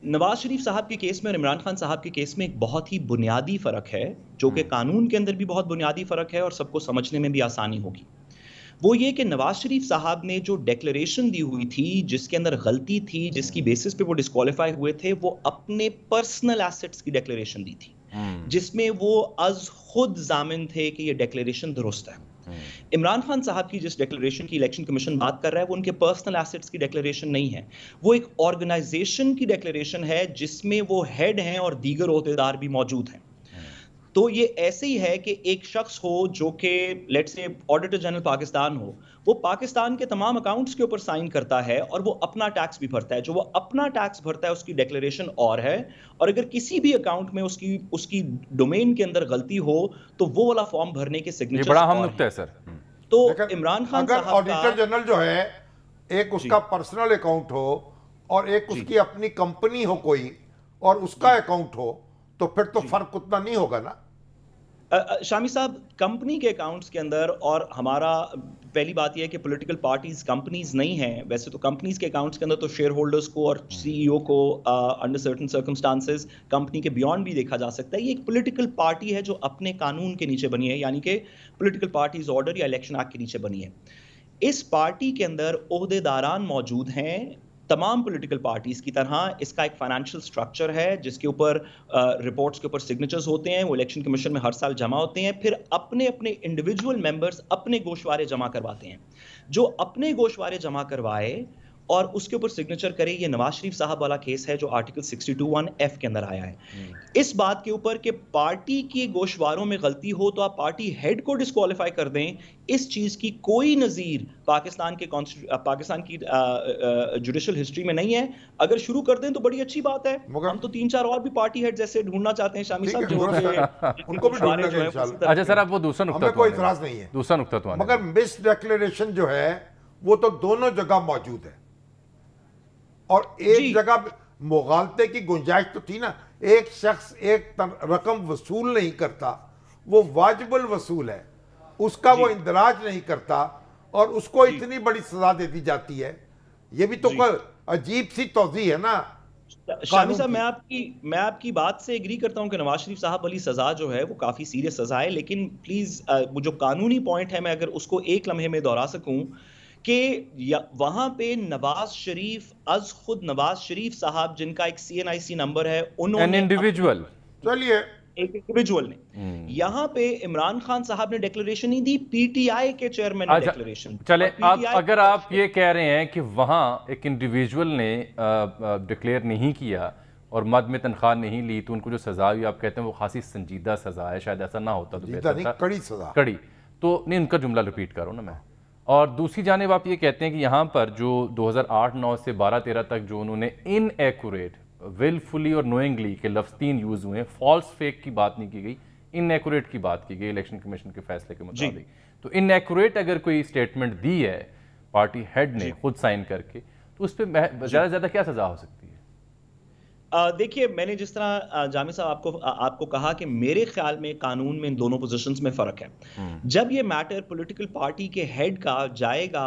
نواز شریف صاحب کے کیس میں اور عمران خان صاحب کے کیس میں ایک بہت ہی بنیادی فرق ہے، جو کہ قانون کے اندر بھی بہت بنیادی فرق ہے اور سب کو سمجھنے میں بھی آسانی ہوگی. وہ یہ کہ نواز شریف صاحب نے جو ڈیکلریشن دی ہوئی تھی جس کے اندر غلطی تھی، جس کی بیسس پہ وہ ڈسکوالیفائی ہوئے تھے، وہ اپنے پرسنل ایسٹس کی ڈیکلریشن دی تھی، جس میں وہ از خود ضامن تھے کہ یہ ڈیکلریشن درست ہے. عمران خان صاحب کی جس ڈیکلریشن کی الیکشن کمیشن بات کر رہا ہے وہ ان کے پرسنل ایسٹس کی ڈیکلریشن نہیں ہے، وہ ایک آرگنائزیشن کی ڈیکلریشن ہے جس میں وہ ہیڈ ہیں اور دیگر عہدیدار بھی موجود ہیں. تو یہ ایسے ہی ہے کہ ایک شخص ہو جو کہ let's say auditor general Pakistan ہو، وہ پاکستان کے تمام اکاؤنٹس کے اوپر سائن کرتا ہے اور وہ اپنا ٹیکس بھی بھرتا ہے. جو وہ اپنا ٹیکس بھرتا ہے اس کی ڈیکلریشن اور ہے، اور اگر کسی بھی اکاؤنٹ میں اس کی ڈومین کے اندر غلطی ہو تو وہ والا فارم بھرنے کے سگنیچر. یہ بڑا اہم نقطہ ہے سر. تو عمران خان اگر آڈیٹر جنرل جو ہے ایک اس کا پرسنل اکاؤنٹ ہو اور ایک اس کی اپنی کمپنی ہو کوئی اور اس کا اکاؤنٹ ہو تو پھر تو فرق اتنا نہیں ہوگا نا. شامی صاحب کمپنی کے اکاؤنٹس کے اندر، اور ہمارا پہلی بات یہ ہے کہ پولیٹیکل پارٹیز کمپنیز نہیں ہیں، ویسے تو کمپنیز کے اکاؤنٹس کے اندر تو شیئر ہولڈرز کو اور سی ای او کو انڈر سرٹن سرکمسٹانسز کمپنی کے بیونڈ بھی دیکھا جا سکتا ہے. یہ ایک پولیٹیکل پارٹی ہے جو اپنے قانون کے نیچے بنی ہے، یعنی کہ پولیٹیکل پارٹیز آرڈر یا الیکشن ایکٹ کے نیچے بنی ہے. اس پارٹی کے اندر عہدیداران موجود ہیں تمام پولیٹیکل پارٹیز کی طرح. اس کا ایک فائنینشیل سٹرکچر ہے جس کے اوپر رپورٹس کے اوپر سگنیچرز ہوتے ہیں، وہ الیکشن کمیشن میں ہر سال جمع ہوتے ہیں، پھر اپنے انڈیویجول ممبرز اپنے گوشوارے جمع کرواتے ہیں. جو اپنے گوشوارے جمع کروائے اور اس کے اوپر سگنیچر کرے، یہ نواز شریف صاحب والا کیس ہے جو آرٹیکل 62(1)F کے اندر آیا ہے. اس بات کے اوپر کہ پارٹی کے گوشواروں میں غلطی ہو تو آپ پارٹی ہیڈ کو ڈسکوالیفائی کر دیں، اس چیز کی کوئی نظیر پاکستان کی جوڈیشل ہسٹری میں نہیں ہے. اگر شروع کر دیں تو بڑی اچھی بات ہے. ہم تو 3-4 اور بھی پارٹی ہیڈ جیسے ڈھونڈنا چاہتے ہیں شامی صاحب، جو ان کو بھی ڈھونڈنا ہے انشاءاللہ. اچھا سر، اب وہ دوسرا نقطہ، ہمیں کوئی اعتراض نہیں ہے، دوسرا نقطہ تو مگر مس ڈیکلیریشن جو ہے وہ تو دونوں جگہ موجود ہے، اور ایک جگہ مغالطے کی گنجائش تو تھی نا. ایک شخص ایک رقم وصول نہیں کرتا، وہ واجب الوصول ہے، اس کا وہ اندراج نہیں کرتا اور اس کو اتنی بڑی سزا دے دی جاتی ہے. یہ بھی تو کوئی عجیب سی توضیح ہے نا. شامی صاحب میں آپ کی بات سے ایگری کرتا ہوں کہ نواز شریف صاحب والی سزا جو ہے وہ کافی سیریس سزا ہے، لیکن پلیز وہ جو قانونی پوائنٹ ہے میں اگر اس کو ایک لمحے میں دہرا سکوں کہ وہاں پہ نواز شریف از خود نواز شریف صاحب جن کا ایک CNIC نمبر ہے، انہوں نے انڈیویجول ایک انڈیویجول نے، یہاں پہ عمران خان صاحب نے ڈیکلریشن نہیں دی، PTI کے چیئرمین نے ڈیکلریشن. چلے اگر آپ یہ کہہ رہے ہیں کہ وہاں ایک انڈیویجول نے ڈکلیئر نہیں کیا اور مد میں تنخواہ نہیں لی تو ان کو جو سزا ہوئی آپ کہتے ہیں وہ خاصی سنجیدہ سزا ہے، شاید ایسا نہ ہوتا تو بہتر تھا. کڑی سزا، کڑی. تو نہیں، ان کا جملہ ریپیٹ کرو نا میں. اور دوسری جانب آپ یہ کہتے ہیں کہ یہاں پر جو 2008-9 سے 12-13 تک جو انہوں نے ان ایکوریٹ، ولفلی اور نوئنگلی کے لفظ 3 یوز ہوئے ہیں، فالس فیک کی بات نہیں کی گئی، ان ایکوریٹ کی بات کی گئی الیکشن کمیشن کے فیصلے کے مطابق. تو ان ایکوریٹ اگر کوئی سٹیٹمنٹ دی ہے پارٹی ہیڈ نے خود سائن کر کے تو اس پہ زیادہ سے زیادہ کیا سزا ہو سکتی ہے؟ دیکھیے میں نے جس طرح جامع صاحب آپ کو کہا کہ میرے خیال میں قانون میں ان دونوں پوزیشنز میں فرق ہے. جب یہ میٹر پولیٹیکل پارٹی کے ہیڈ کا جائے گا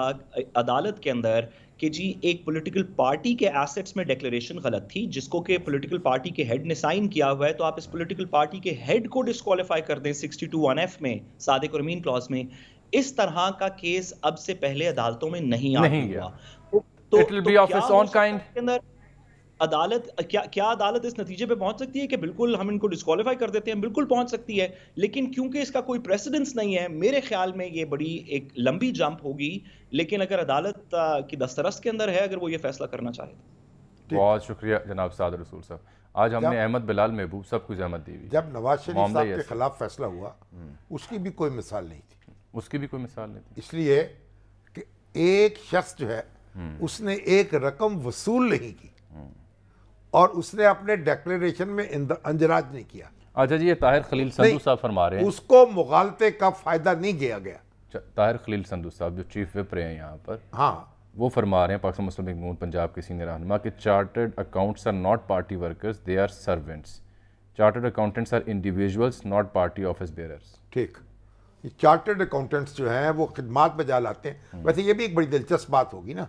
عدالت کے اندر کہ جی ایک پولیٹیکل پارٹی کے ایسٹس میں ڈیکلیریشن غلط تھی جس کو کہ پولیٹیکل پارٹی کے ہیڈ نے سائن کیا ہوا ہے، تو آپ اس پولیٹیکل پارٹی کے ہیڈ کو ڈسکوالیفائی کر دیں 62(1)(f) میں، صادق اور امین کلاس میں. اس طرح کا کیس اب سے پہلے عدالتوں میں نہیں آیا ہوا. عدالت کیا عدالت اس نتیجے پہ پہنچ سکتی ہے کہ بالکل ہم ان کو ڈسکوالیفائی کر دیتے ہیں؟ بالکل پہنچ سکتی ہے، لیکن کیونکہ اس کا کوئی پریسیڈنس نہیں ہے، میرے خیال میں یہ بڑی ایک لمبی جمپ ہوگی. لیکن اگر عدالت کی دسترس کے اندر ہے، اگر وہ یہ فیصلہ کرنا چاہے تو. بہت شکریہ جناب سعد رسول صاحب. آج ہم نے احمد بلال محبوب سب کو زحمت دی ہوئی. جب نواز شریف صاحب کے خلاف فیصلہ ہوا اس کی بھی کوئی مثال نہیں تھی. اس کی بھی کوئی مثال نہیں تھی اس لیے کہ ایک شخص جو ہے اس نے ایک رقم وصول نہیں کی اور اس نے اپنے ڈیکلیریشن میں اندراج نہیں کیا. اچھا جی، یہ طاہر خلیل سندھو صاحب فرما رہے ہیں اس کو مغالطے کا فائدہ نہیں دیا گیا. طاہر خلیل سندھو صاحب جو چیف وپ رہے ہیں یہاں پر، ہاں، وہ فرما رہے ہیں پاکستان مسلم لیگ نون پنجاب کے سینئر رہنما کہ chartered accounts are not party workers, they are servants. Chartered accountants are individuals not party office bearers. ٹھیک. یہ چارٹرڈ اکاؤنٹنٹس جو ہیں وہ خدمات بجا لاتے ہیں. ویسے یہ بھی ایک بڑی دلچسپ بات ہوگی نا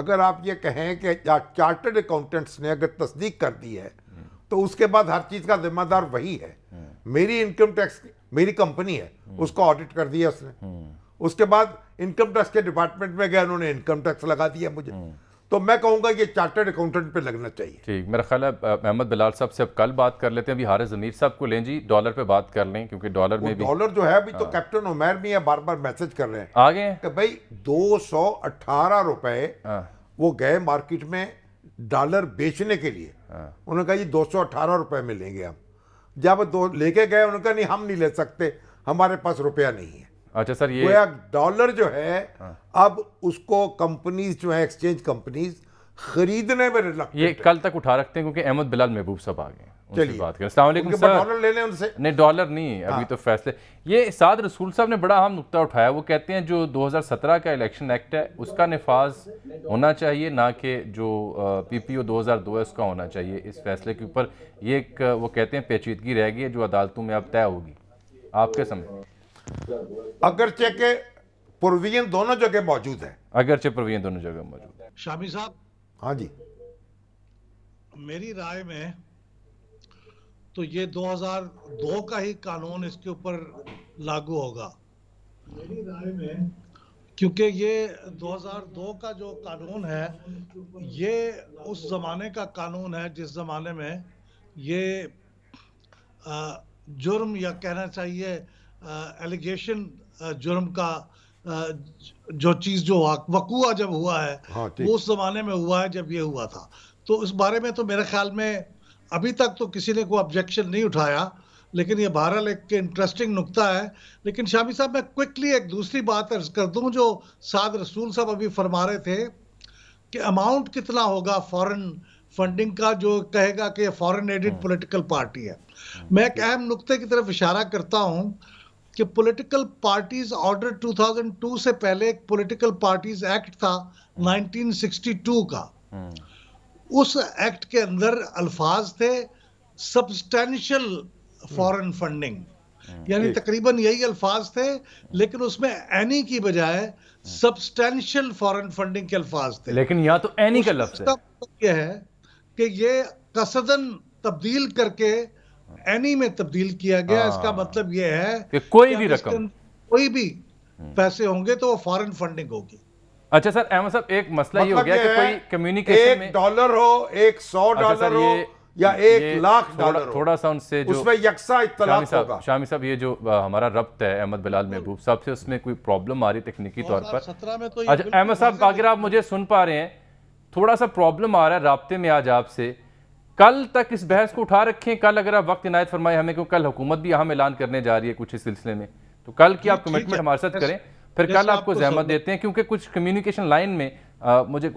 اگر آپ یہ کہیں کہ چارٹرڈ اکاؤنٹنٹس نے اگر تصدیق کر دی ہے تو اس کے بعد ہر چیز کا ذمہ دار وہی ہے. میری انکم ٹیکس میری کمپنی ہے، اس کو آڈٹ کر دیا اس نے، اس کے بعد انکم ٹیکس کے ڈپارٹمنٹ میں گیا، انہوں نے انکم ٹیکس لگا دیا مجھے، تو میں کہوں گا یہ چارٹرڈ اکاؤنٹنٹ پہ لگنا چاہیے. ٹھیک، میرا خیال ہے احمد بلال صاحب سے اب کل بات کر لیتے ہیں. ابھی حارث ضمیر صاحب کو لیں جی، ڈالر پہ بات کر لیں کیونکہ ڈالر میں بھی ڈالر جو ہے ابھی تو کیپٹن عمیر بھی ہے، بار بار میسج کر رہے ہیں آگے ہیں کہ بھائی 218 روپے وہ گئے مارکیٹ میں ڈالر بیچنے کے لیے. انہوں نے کہا یہ 218 روپے میں لیں گے ہم. جب لے کے گئے انہوں نے کہا نہیں ہم نہیں لے سکتے، ہمارے پاس روپیہ نہیں ہے. اچھا سر، یہ ڈالر جو ہے اب اس کو کمپنیز جو ہیں ایکسچینج کمپنیز خریدنے میں یہ کل تک اٹھا رکھتے ہیں کیونکہ احمد بلال محبوب صاحب آ گئے. چلیے بات کریں. السلام علیکم سر. ڈالر لے لیں ان سے. نہیں ڈالر نہیں، ابھی تو فیصلے. یہ سعد رسول صاحب نے بڑا اہم نقطہ اٹھایا. وہ کہتے ہیں جو 2017 کا الیکشن ایکٹ ہے اس کا نفاذ ہونا چاہیے، نہ کہ جو پی پی او 2002 ہے اس کا ہونا چاہیے. اس فیصلے کے اوپر یہ ایک وہ کہتے ہیں پیچیدگی رہ گئی ہے جو عدالتوں میں اب طے ہوگی. آپ کیا سمجھیں؟ اگرچہ کہ پروویژن دونوں جگہ موجود ہے، اگرچہ پروویژن دونوں جگہ موجود ہے. شامی صاحب، ہاں جی، میری رائے میں تو یہ 2002 کا ہی قانون اس کے اوپر لاگو ہوگا. میری رائے میں کیونکہ یہ 2002 کا جو قانون ہے یہ اس زمانے کا قانون ہے جس زمانے میں یہ جرم یا کہنا چاہیے ایلیگیشن جرم کا جو چیز جو وقوع جب ہوا ہے وہ اس زمانے میں ہوا ہے جب یہ ہوا تھا. تو اس بارے میں تو میرے خیال میں ابھی تک تو کسی نے کوئی آبجیکشن نہیں اٹھایا، لیکن یہ بہرحال ایک انٹرسٹنگ نقطہ ہے. لیکن شامی صاحب میں کوئکلی ایک دوسری بات عرض کر دوں جو سعد رسول صاحب ابھی فرما رہے تھے کہ اماؤنٹ کتنا ہوگا فورن فنڈنگ کا جو کہے گا کہ فورن ایڈڈ پولیٹیکل پارٹی ہے. میں ایک اہم نقطے کی طرف اشارہ کرتا ہوں کہ پولیٹیکل پارٹیز آرڈر 2002 سے پہلے ایک پولیٹیکل پارٹیز ایکٹ تھا 1962 کا. اس ایکٹ کے اندر الفاظ تھے سبسٹینشل فورن فنڈنگ، یعنی تقریباً یہی الفاظ تھے، لیکن اس میں اینی کی بجائے سبسٹینشل فورن فنڈنگ کے الفاظ تھے. لیکن یہاں تو اینی کا لفظ ہے. یہ ہے کہ یہ قصداً تبدیل کر کے اینی میں تبدیل کیا گیا. اس کا مطلب یہ ہے کہ کوئی بھی رقم، کوئی بھی پیسے ہوں گے تو وہ فورن فنڈنگ ہوگی. اچھا سر احمد صاحب، ایک مسئلہ یہ ہو گیا کہ کوئی کمیونیکیشن میں $1 ہو، $100 ہو یا $1,00,000 تھوڑا سا ان سے جو اس میں یکساں اطلاق ہوگا. شامی صاحب یہ جو ہمارا ربط ہے احمد بلال محبوب صاحب سے، اس میں کوئی پرابلم آ رہی تکنیکی طور پر؟ اچھا احمد صاحب، اگر آپ مجھے سن پا رہے ہیں، تھوڑا سا پرابلم آ رہا ہے رابطے میں آج آپ سے. کل تک اس بحث کو اٹھا رکھیں، کل اگر آپ وقت عنایت فرمائے ہمیں، کیونکہ کل حکومت بھی اہم اعلان کرنے جا رہی ہے کچھ اس سلسلے میں، تو کل کی آپ کمٹمنٹ ہمارے ساتھ کریں، پھر کل آپ کو زحمت دیتے ہیں کیونکہ کچھ کمیونیکیشن لائن میں مجھے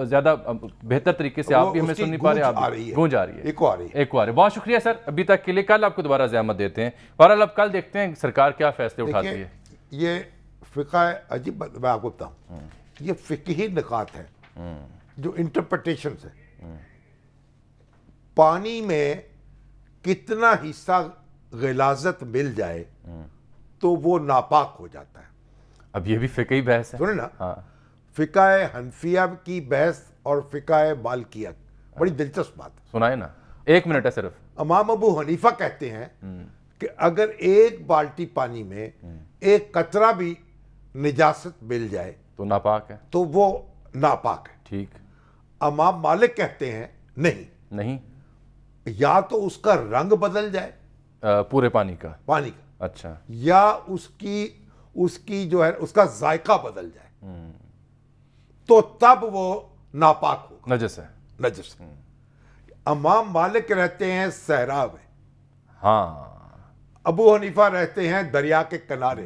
زیادہ بہتر طریقے سے آپ بھی ہمیں سن نہیں پا رہے، آپ گونج آ رہی ہے، ایک آ رہی ہے. بہت شکریہ سر ابھی تک کے لیے. کل آپ کو دوبارہ زحمت دیتے ہیں. بہرحال اب کل دیکھتے ہیں سرکار کیا فیصلے اٹھاتی ہے. یہ فقہ عجیب، میں آپ کو بتاؤں، یہ فقہی نکات ہیں جو انٹرپریٹیشنز ہیں. پانی میں کتنا حصہ غلاظت مل جائے تو وہ ناپاک ہو جاتا ہے. اب یہ بھی فقہی بحث ہے. سنیں نا، فقہ حنفیہ کی بحث اور فقہ مالکیہ، بڑی دلچسپ بات ہے، سنائے نا، 1 منٹ ہے صرف۔ امام ابو حنیفہ کہتے ہیں کہ اگر ایک بالٹی پانی میں ایک قطرہ بھی نجاست مل جائے تو ناپاک ہے، تو وہ ناپاک ہے۔ ٹھیک۔ امام مالک کہتے ہیں نہیں، یا تو اس کا رنگ بدل جائے پورے پانی کا، اچھا، یا اس کی جو ہے اس کا ذائقہ بدل جائے تو تب وہ ناپاک ہوگا، نجس ہے۔ امام مالک رہتے ہیں صحرا میں، ہاں، ابو حنیفہ رہتے ہیں دریا کے کنارے،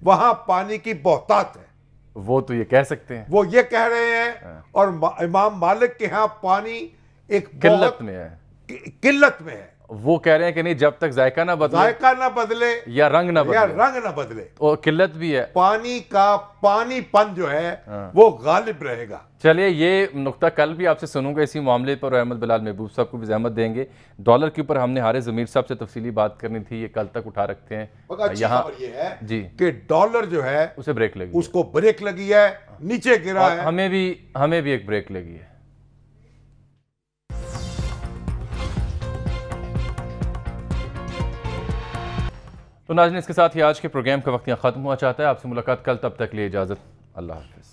وہاں پانی کی بہتات ہے، وہ تو یہ کہہ سکتے ہیں، وہ یہ کہہ رہے ہیں، اور امام مالک کے ہاں پانی ایک قلت میں ہے، وہ کہہ رہے ہیں کہ نہیں، جب تک ذائقہ نہ بدلے یا رنگ نہ بدلے اور قلت بھی ہے، پانی پن جو ہے وہ غالب رہے گا۔ چلیے، یہ نقطہ کل بھی آپ سے سنوں گا اسی معاملے پر، احمد بلال محبوب صاحب کو بھی زحمت دیں گے۔ ڈالر کے اوپر ہم نے حارث ضمیر صاحب سے تفصیلی بات کرنی تھی، یہ کل تک اٹھا رکھتے ہیں۔ یہاں یہ ہے جی کہ ڈالر جو ہے اسے بریک لگی، اس کو بریک لگی ہے، نیچے گرا ہے، ہمیں بھی ایک بریک لگی ہے۔ تو ناظرین، اس کے ساتھ ہی آج کے پروگرام کا وقت یہاں ختم ہوا چاہتا ہے۔ آپ سے ملاقات کل، تب تک لیے اجازت، اللہ حافظ۔